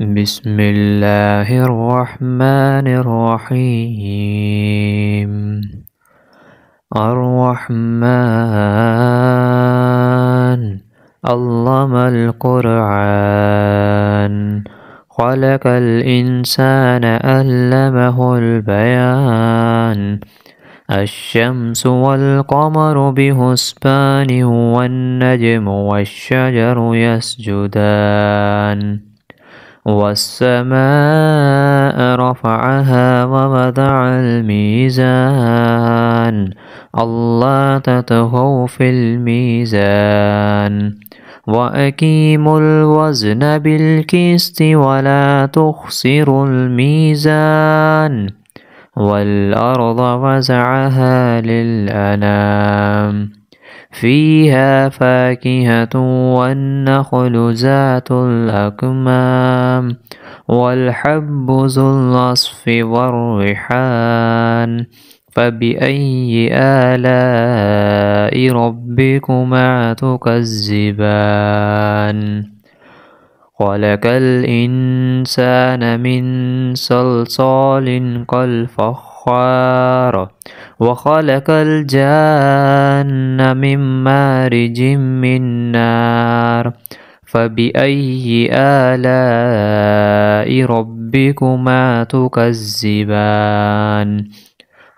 بسم الله الرحمن الرحيم. الرحمن علم القرآن، خلق الإنسان علمه البيان. الشمس والقمر بحسبان، والنجم والشجر يسجدان. والسماء رفعها ووضع الميزان، ألا تطغوا في الميزان. وأقيموا الوزن بالقسط ولا تخسروا الميزان. والأرض وسعها للأنام، فيها فاكهة والنخل ذات الأكمام، والحب ذو العصف والريحان. فبأي آلاء ربكما تكذبان؟ خلق الإنسان من صلصال كالفخار، وخلق الجان من مارج من نار. فبأي آلاء ربكما تكذبان؟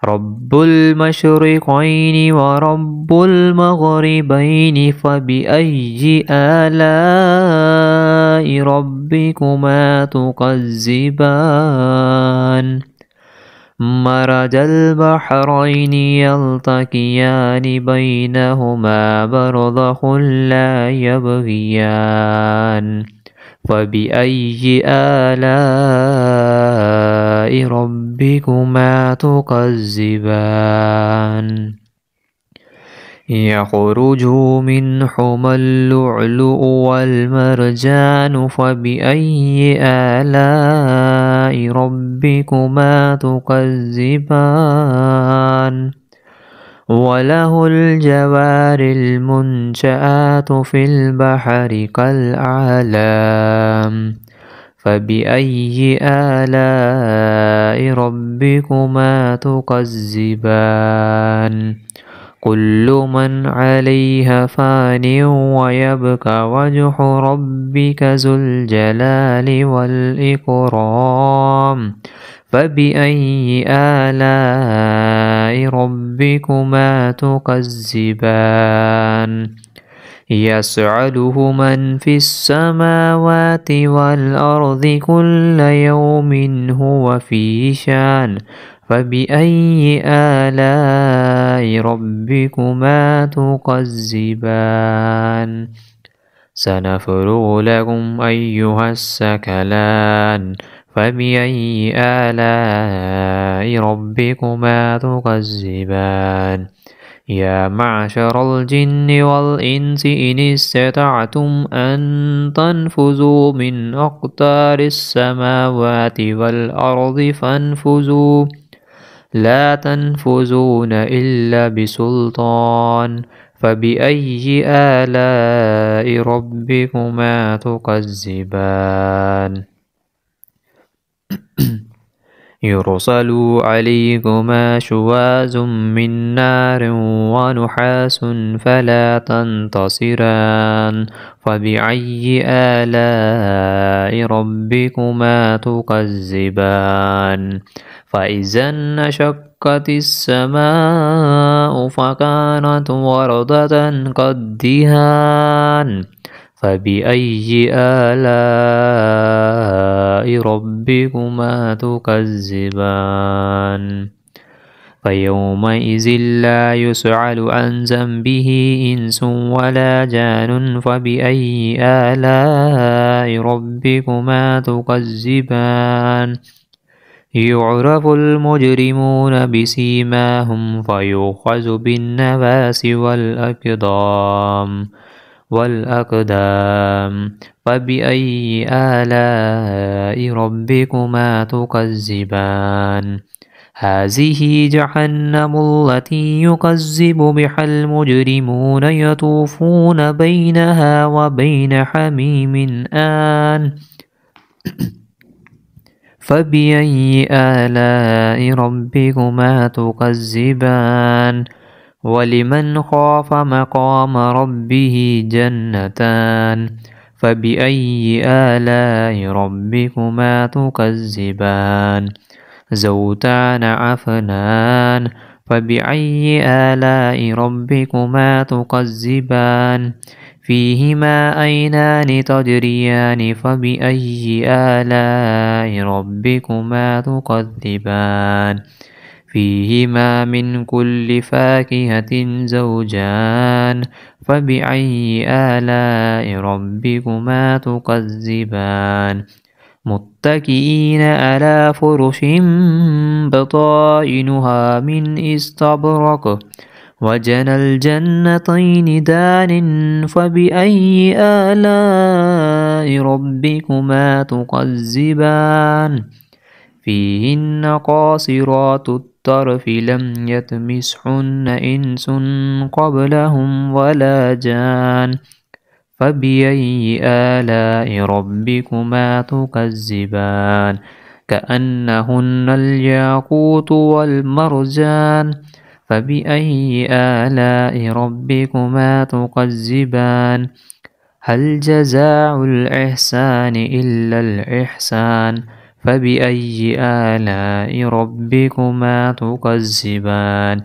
رب المشرقين ورب المغربين، فبأي آلاء ربكما تكذبان؟ مرج البحرين يلتقيان، بينهما برزخ لا يبغيان. فبأي آلاء ربكما تكذبان؟ يخرج منهما اللؤلؤ والمرجان. فبأي آلاء ربكما تكذبان؟ وله الجوار المنشآت في البحر كالأعلام. فبأي آلاء ربكما تكذبان؟ كل من عليها فان، ويبقى وجه ربك ذو الجلال والإكرام. فبأي آلاء ربكما تكذبان؟ يسأله من في السماوات والأرض كل يوم هو في شان. فبأي آلاء ربكما تكذبان؟ سنفرغ لكم أيها الثقلان. فبأي آلاء ربكما تكذبان؟ يا معشر الجن والإنس إن استطعتم أن تنفذوا من أقطار السماوات والأرض فانفذوا، لا تنفذون إلا بسلطان. فبأي آلاء ربكما تكذبان؟ يرسل عليكما شواظ من نار ونحاس فلا تنتصران. فبأي آلاء ربكما تكذبان؟ فإذا انشقت السماء فكانت وردة كالدهان. فبأي آلاء ربكما تكذبان؟ فيومئذ لا يسأل عن ذنبه إنس ولا جان. فبأي آلاء ربكما تكذبان؟ يعرف المجرمون بسيماهم، فيؤخذ بالنواس والأقدام. فبأي آلاء ربكما تكذبان؟ هذه جهنم التي يكذب بها المجرمون، يطوفون بينها وبين حميم آن فبأي آلاء ربكما تكذبان ولمن خاف مقام ربه جنتان فبأي آلاء ربكما تكذبان زوجان عفنان فبأي آلاء ربكما تكذبان فيهما عينان تجريان فبأي آلاء ربكما تكذبان فيهما من كل فاكهة زوجان فبأي آلاء ربكما تكذبان متكئين على فرش بطائنها من استبرق وجنى الجنتين دان فبأي آلاء ربكما تكذبان فيهن قاصرات الطرف لم يطمثهن إنس قبلهم ولا جان فبأي آلاء ربكما تكذبان كأنهن الياقوت والمرجان فبأي آلاء ربكما تكذبان هل جزاء الإحسان إلا الإحسان فبأي آلاء ربكما تكذبان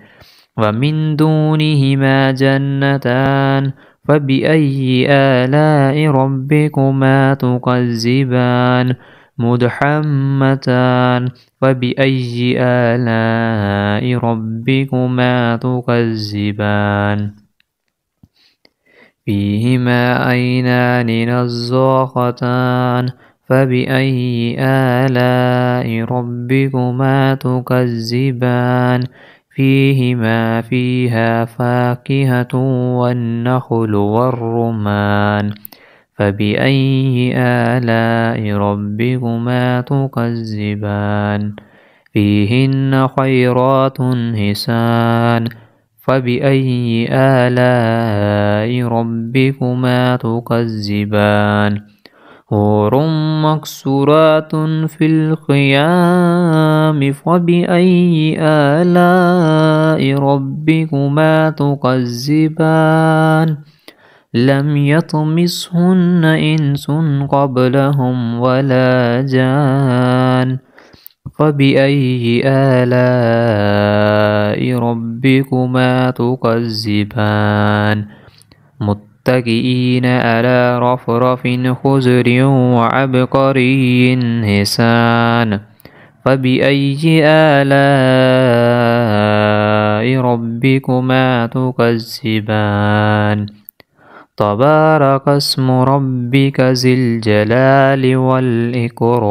ومن دونهما جنتان فبأي آلاء ربكما تكذبان مدحمتان فبأي آلاء ربكما تكذبان فيهما عينان نضاختان فبأي آلاء ربكما تكذبان فيها فاكهة والنخل والرمان فبأي آلاء ربكما تكذبان فيهن خيرات حسان فبأي آلاء ربكما تكذبان حور مقصورات في الخيام فبأي آلاء ربكما تكذبان لم يطمثهن إنس قبلهم ولا جان فبأي آلاء ربكما تكذبان متكئين على رفرف خضر وعبقري حسان فبأي آلاء ربكما تكذبان تبارك اسم ربك ذي الجلال والإكرام.